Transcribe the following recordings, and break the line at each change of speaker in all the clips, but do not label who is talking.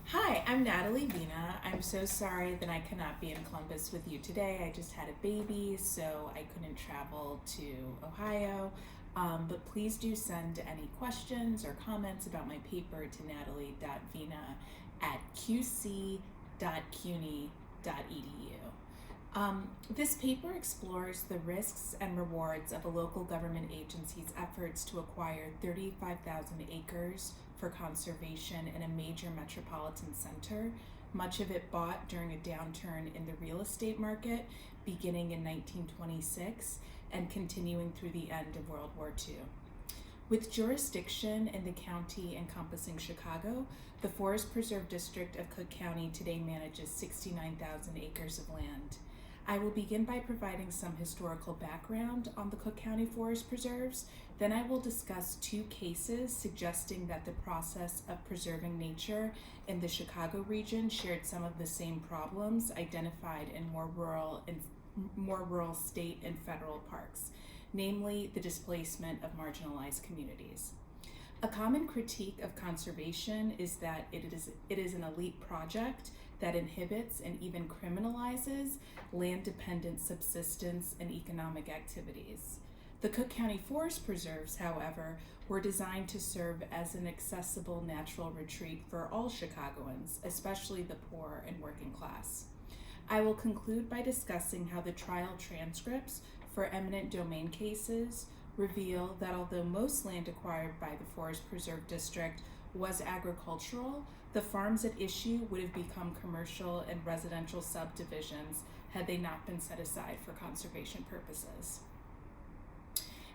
Hi, I'm Natalie Vena. I'm so sorry that I cannot be in Columbus with you today. I just had a baby, so I couldn't travel to Ohio. But please do send any questions or comments about my paper to natalie.vena@cuny.cuny.edu. This paper explores the risks and rewards of a local government agency's efforts to acquire 35,000 acres for conservation in a major metropolitan center, much of it bought during a downturn in the real estate market beginning in 1926 and continuing through the end of World War II. With jurisdiction in the county encompassing Chicago, the Forest Preserve District of Cook County today manages 69,000 acres of land. I will begin by providing some historical background on the Cook County Forest Preserves. Then I will discuss two cases suggesting that the process of preserving nature in the Chicago region shared some of the same problems identified in more rural state and federal parks, namely the displacement of marginalized communities. A common critique of conservation is that it is an elite project that inhibits and even criminalizes land-dependent subsistence and economic activities. The Cook County Forest Preserves, however, were designed to serve as an accessible natural retreat for all Chicagoans, especially the poor and working class. I will conclude by discussing how the trial transcripts for eminent domain cases reveal that although most land acquired by the Forest Preserve District was agricultural, the farms at issue would have become commercial and residential subdivisions had they not been set aside for conservation purposes.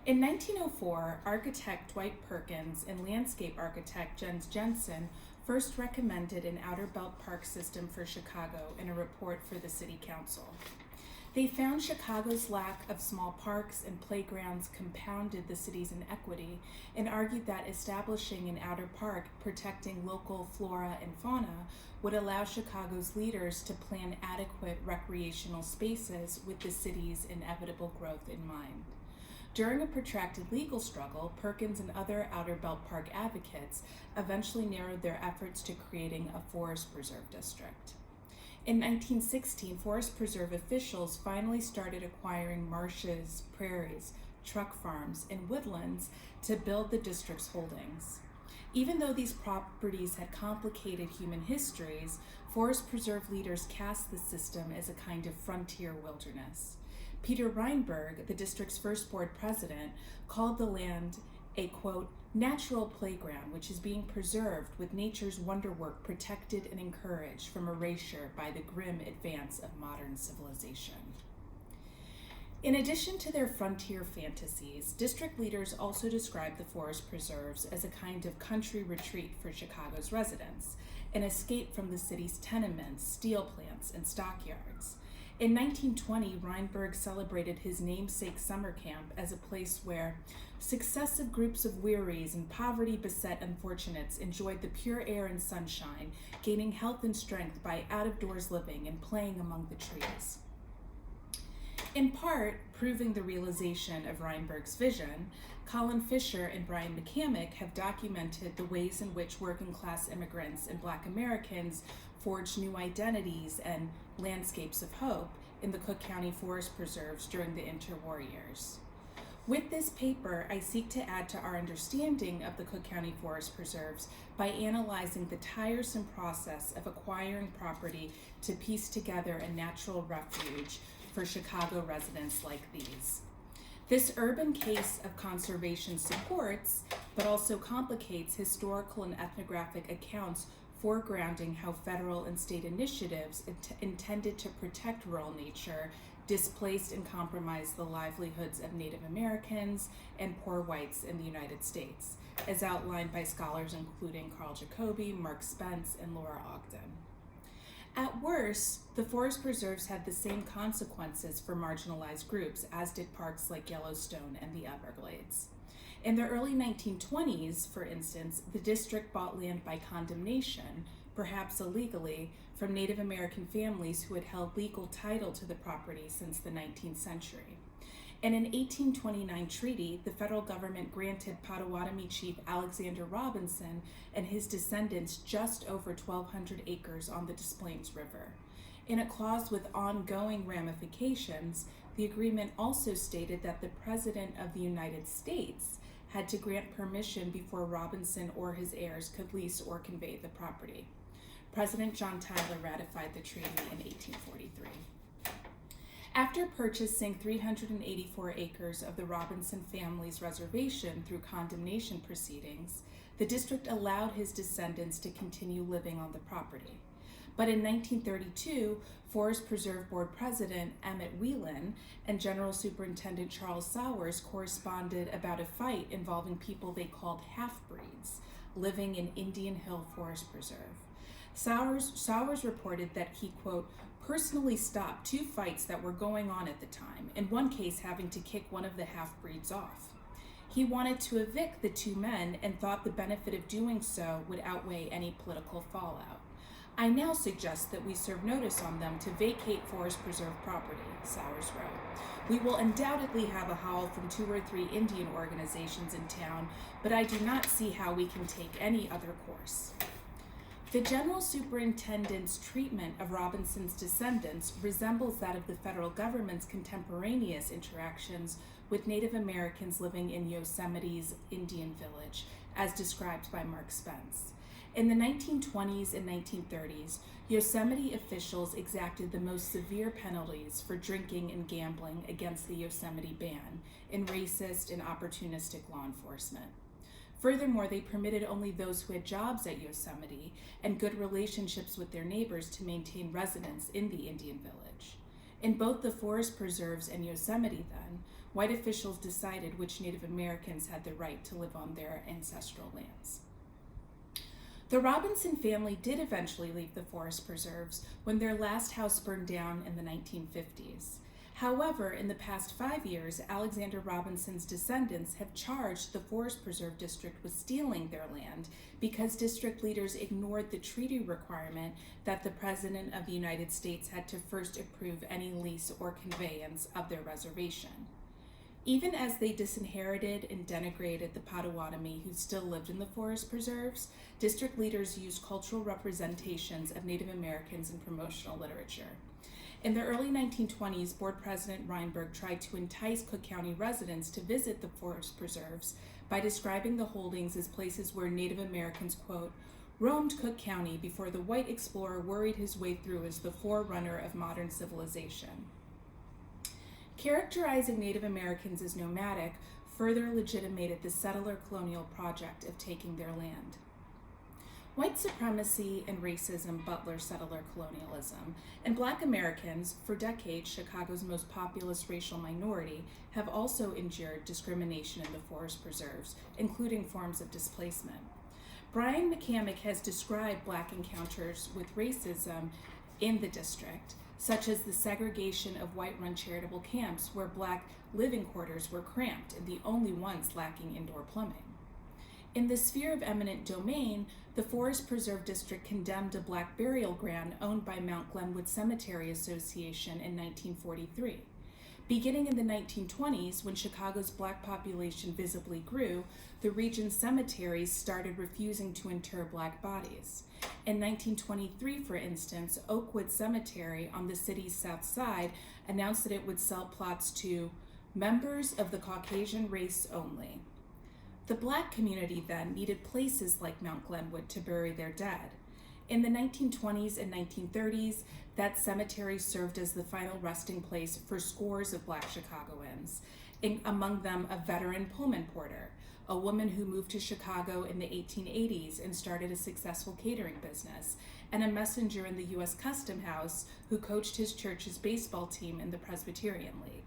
In 1904, architect Dwight Perkins and landscape architect Jens Jensen first recommended an outer belt park system for Chicago in a report for the City Council. They found Chicago's lack of small parks and playgrounds compounded the city's inequity and argued that establishing an outer park protecting local flora and fauna would allow Chicago's leaders to plan adequate recreational spaces with the city's inevitable growth in mind. During a protracted legal struggle, Perkins and other Outer Belt Park advocates eventually narrowed their efforts to creating a forest preserve district. In 1916, Forest Preserve officials finally started acquiring marshes, prairies, truck farms, and woodlands to build the district's holdings. Even though these properties had complicated human histories, Forest Preserve leaders cast the system as a kind of frontier wilderness. Peter Reinberg, the district's first board president, called the land a, quote, natural playground which is being preserved with nature's wonderwork protected and encouraged from erasure by the grim advance of modern civilization. In addition to their frontier fantasies, district leaders also described the forest preserves as a kind of country retreat for Chicago's residents, an escape from the city's tenements, steel plants, and stockyards. In 1920, Reinberg celebrated his namesake summer camp as a place where successive groups of wearies and poverty-beset unfortunates enjoyed the pure air and sunshine, gaining health and strength by out-of-doors living and playing among the trees. In part, proving the realization of Reinberg's vision, Colin Fisher and Brian McCamick have documented the ways in which working-class immigrants and Black Americans forged new identities and landscapes of hope in the Cook County Forest Preserves during the interwar years. With this paper, I seek to add to our understanding of the Cook County Forest Preserves by analyzing the tiresome process of acquiring property to piece together a natural refuge for Chicago residents like these. This urban case of conservation supports, but also complicates historical and ethnographic accounts foregrounding how federal and state initiatives intended to protect rural nature displaced and compromised the livelihoods of Native Americans and poor whites in the United States, as outlined by scholars including Carl Jacobi, Mark Spence, and Laura Ogden. At worst, the forest preserves had the same consequences for marginalized groups as did parks like Yellowstone and the Everglades. In the early 1920s, for instance, the district bought land by condemnation, perhaps illegally, from Native American families who had held legal title to the property since the 19th century. In an 1829 treaty, the federal government granted Potawatomi chief Alexander Robinson and his descendants just over 1,200 acres on the Des Plaines River. In a clause with ongoing ramifications, the agreement also stated that the President of the United States had to grant permission before Robinson or his heirs could lease or convey the property. President John Tyler ratified the treaty in 1843. After purchasing 384 acres of the Robinson family's reservation through condemnation proceedings, the district allowed his descendants to continue living on the property. But in 1932, Forest Preserve Board President Emmett Whelan and General Superintendent Charles Sowers corresponded about a fight involving people they called half-breeds living in Indian Hill Forest Preserve. Sowers reported that he, quote, personally stopped two fights that were going on at the time, in one case having to kick one of the half-breeds off. He wanted to evict the two men and thought the benefit of doing so would outweigh any political fallout. I now suggest that we serve notice on them to vacate Forest Preserve property, Sowers wrote. We will undoubtedly have a howl from 2 or 3 Indian organizations in town, but I do not see how we can take any other course. The General Superintendent's treatment of Robinson's descendants resembles that of the federal government's contemporaneous interactions with Native Americans living in Yosemite's Indian Village, as described by Mark Spence. In the 1920s and 1930s, Yosemite officials exacted the most severe penalties for drinking and gambling against the Yosemite ban in racist and opportunistic law enforcement. Furthermore, they permitted only those who had jobs at Yosemite and good relationships with their neighbors to maintain residence in the Indian Village. In both the forest preserves and Yosemite, then, white officials decided which Native Americans had the right to live on their ancestral lands. The Robinson family did eventually leave the forest preserves when their last house burned down in the 1950s. However, in the past 5 years, Alexander Robinson's descendants have charged the Forest Preserve District with stealing their land because district leaders ignored the treaty requirement that the President of the United States had to first approve any lease or conveyance of their reservation. Even as they disinherited and denigrated the Potawatomi who still lived in the forest preserves, district leaders used cultural representations of Native Americans in promotional literature. In the early 1920s, Board President Reinberg tried to entice Cook County residents to visit the forest preserves by describing the holdings as places where Native Americans, quote, roamed Cook County before the white explorer worried his way through as the forerunner of modern civilization. Characterizing Native Americans as nomadic further legitimated the settler colonial project of taking their land. White supremacy and racism butler settler colonialism, and Black Americans, for decades Chicago's most populous racial minority, have also endured discrimination in the forest preserves, including forms of displacement. Brian McCamick has described Black encounters with racism in the district, such as the segregation of white-run charitable camps where Black living quarters were cramped and the only ones lacking indoor plumbing. In the sphere of eminent domain, the Forest Preserve District condemned a Black burial ground owned by Mount Glenwood Cemetery Association in 1943. Beginning in the 1920s, when Chicago's Black population visibly grew, the region's cemeteries started refusing to inter Black bodies. In 1923, for instance, Oakwood Cemetery on the city's south side announced that it would sell plots to members of the Caucasian race only. The Black community then needed places like Mount Glenwood to bury their dead. In the 1920s and 1930s, that cemetery served as the final resting place for scores of Black Chicagoans, among them a veteran Pullman porter, a woman who moved to Chicago in the 1880s and started a successful catering business, and a messenger in the U.S. Custom House who coached his church's baseball team in the Presbyterian League.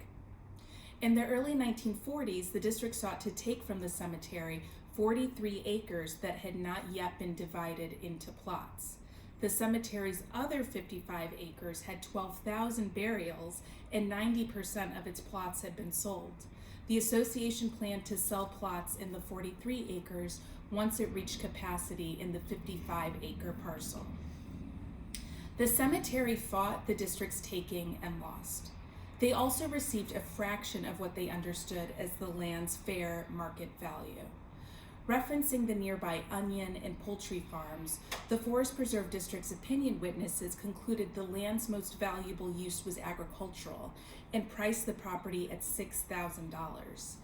In the early 1940s, the district sought to take from the cemetery 43 acres that had not yet been divided into plots. The cemetery's other 55 acres had 12,000 burials, and 90% of its plots had been sold. The association planned to sell plots in the 43 acres once it reached capacity in the 55-acre parcel. The cemetery fought the district's taking and lost. They also received a fraction of what they understood as the land's fair market value. Referencing the nearby onion and poultry farms, the Forest Preserve District's opinion witnesses concluded the land's most valuable use was agricultural and priced the property at $6,000.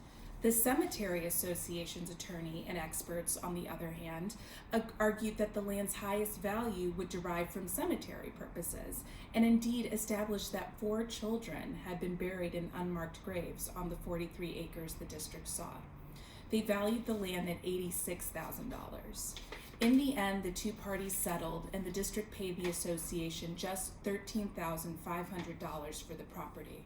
The Cemetery Association's attorney and experts, on the other hand, argued that the land's highest value would derive from cemetery purposes, and indeed established that 4 children had been buried in unmarked graves on the 43 acres the district sought. They valued the land at $86,000. In the end, the two parties settled, and the district paid the association just $13,500 for the property.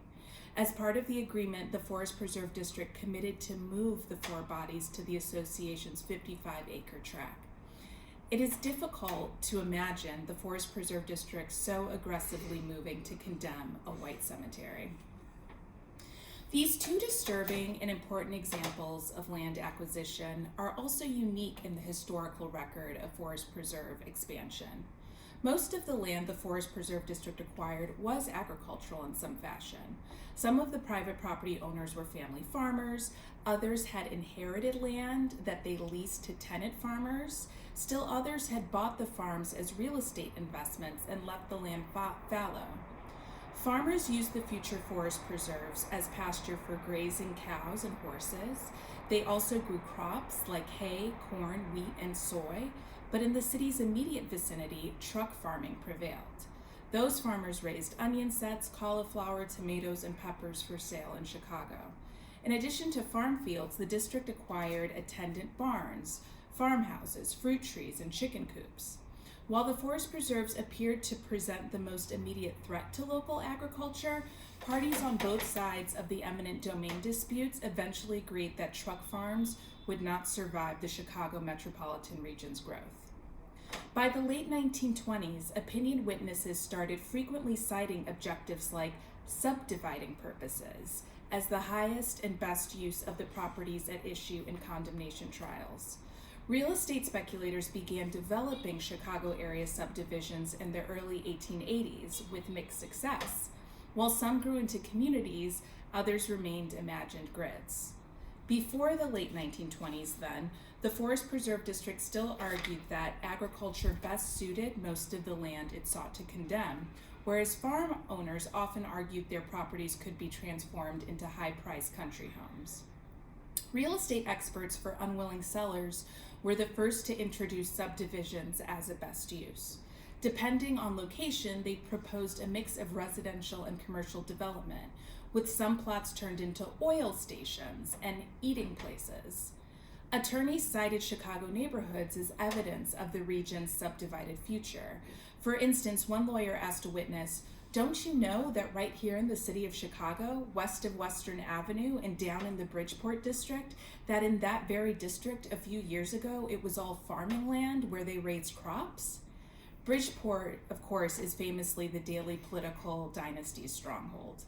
As part of the agreement, the Forest Preserve District committed to move the 4 bodies to the association's 55-acre tract. It is difficult to imagine the Forest Preserve District so aggressively moving to condemn a white cemetery. These 2 disturbing and important examples of land acquisition are also unique in the historical record of Forest Preserve expansion. Most of the land the Forest Preserve District acquired was agricultural in some fashion. Some of the private property owners were family farmers, others had inherited land that they leased to tenant farmers, still others had bought the farms as real estate investments and left the land fallow. Farmers used the future forest preserves as pasture for grazing cows and horses. They also grew crops like hay, corn, wheat, and soy, but in the city's immediate vicinity, truck farming prevailed. Those farmers raised onion sets, cauliflower, tomatoes, and peppers for sale in Chicago. In addition to farm fields, the district acquired attendant barns, farmhouses, fruit trees, and chicken coops. While the forest preserves appeared to present the most immediate threat to local agriculture, parties on both sides of the eminent domain disputes eventually agreed that truck farms would not survive the Chicago metropolitan region's growth. By the late 1920s, opinion witnesses started frequently citing objectives like subdividing purposes as the highest and best use of the properties at issue in condemnation trials. Real estate speculators began developing Chicago area subdivisions in the early 1880s with mixed success. While some grew into communities, others remained imagined grids. Before the late 1920s, then, the Forest Preserve District still argued that agriculture best suited most of the land it sought to condemn, whereas farm owners often argued their properties could be transformed into high-priced country homes. Real estate experts for unwilling sellers were the first to introduce subdivisions as a best use. Depending on location, they proposed a mix of residential and commercial development, with some plots turned into oil stations and eating places. Attorneys cited Chicago neighborhoods as evidence of the region's subdivided future. For instance, one lawyer asked a witness, "Don't you know that right here in the city of Chicago, west of Western Avenue and down in the Bridgeport district, that in that very district a few years ago, it was all farming land where they raised crops?" Bridgeport, of course, is famously the Daley political dynasty's stronghold.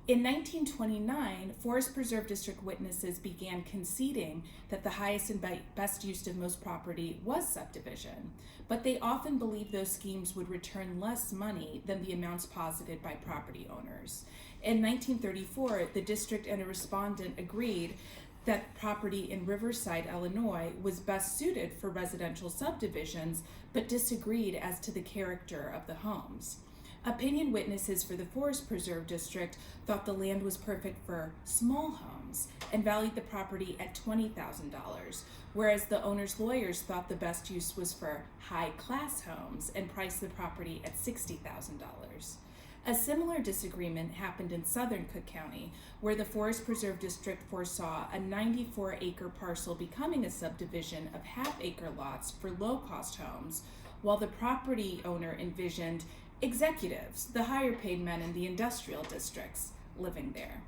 In 1929, Forest Preserve District witnesses began conceding that the highest and best use of most property was subdivision, but they often believed those schemes would return less money than the amounts posited by property owners. In 1934, the district and a respondent agreed that property in Riverside, Illinois, was best suited for residential subdivisions, but disagreed as to the character of the homes. Opinion witnesses for the Forest Preserve District thought the land was perfect for small homes and valued the property at $20,000, whereas the owner's lawyers thought the best use was for high-class homes and priced the property at $60,000. A similar disagreement happened in southern Cook County, where the Forest Preserve District foresaw a 94-acre parcel becoming a subdivision of half-acre lots for low-cost homes, while the property owner envisioned executives, the higher-paid men in the industrial districts, living there.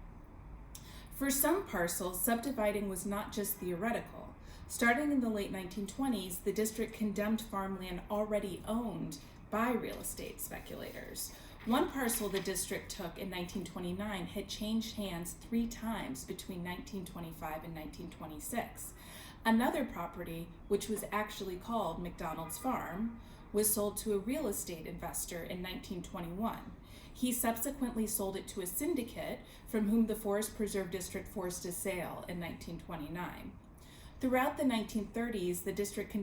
For some parcels, subdividing was not just theoretical. Starting in the late 1920s, the district condemned farmland already owned by real estate speculators. One parcel the district took in 1929 had changed hands 3 times between 1925 and 1926. Another property, which was actually called McDonald's Farm, was sold to a real estate investor in 1921. He subsequently sold it to a syndicate from whom the Forest Preserve District forced a sale in 1929. Throughout the 1930s, the district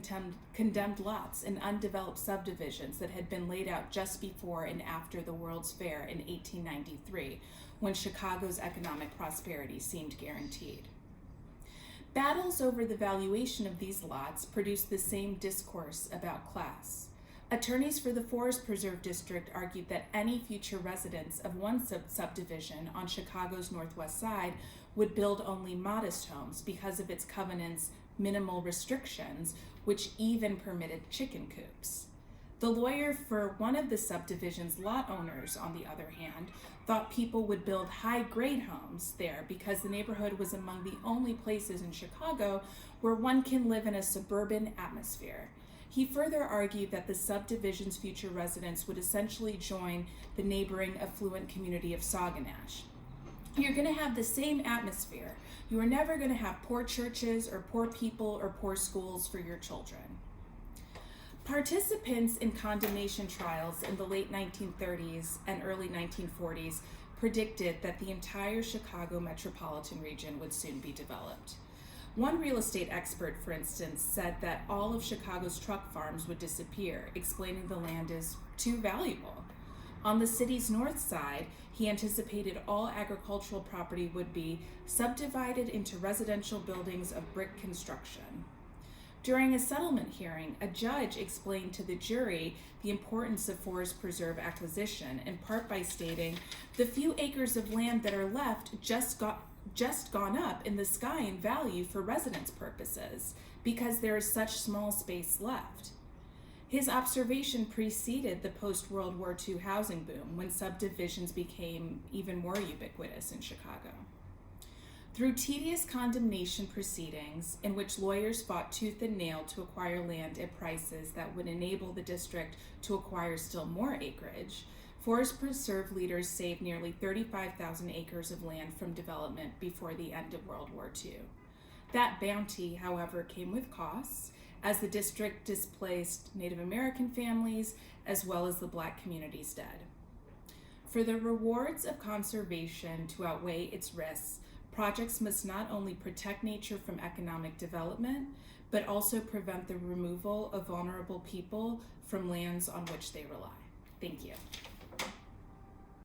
condemned lots in undeveloped subdivisions that had been laid out just before and after the World's Fair in 1893, when Chicago's economic prosperity seemed guaranteed. Battles over the valuation of these lots produced the same discourse about class. Attorneys for the Forest Preserve District argued that any future residents of one subdivision on Chicago's northwest side would build only modest homes because of its covenant's minimal restrictions, which even permitted chicken coops. The lawyer for one of the subdivision's lot owners, on the other hand, thought people would build high-grade homes there because the neighborhood was among the only places in Chicago where one can live in a suburban atmosphere. He further argued that the subdivision's future residents would essentially join the neighboring affluent community of Sauganash. You're going to have the same atmosphere. You are never going to have poor churches or poor people or poor schools for your children. Participants in condemnation trials in the late 1930s and early 1940s predicted that the entire Chicago metropolitan region would soon be developed. One real estate expert, for instance, said that all of Chicago's truck farms would disappear, explaining the land is too valuable. On the city's north side, he anticipated all agricultural property would be subdivided into residential buildings of brick construction. During a settlement hearing, a judge explained to the jury the importance of forest preserve acquisition, in part by stating, "The few acres of land that are left just gone up in the sky in value for residence purposes because there is such small space left." His observation preceded the post-World War II housing boom, when subdivisions became even more ubiquitous in Chicago. Through tedious condemnation proceedings, in which lawyers fought tooth and nail to acquire land at prices that would enable the district to acquire still more acreage, Forest Preserve leaders saved nearly 35,000 acres of land from development before the end of World War II. That bounty, however, came with costs, as the district displaced Native American families as well as the Black communities dead. For the rewards of conservation to outweigh its risks, projects must not only protect nature from economic development, but also prevent the removal of vulnerable people from lands on which they rely. Thank you.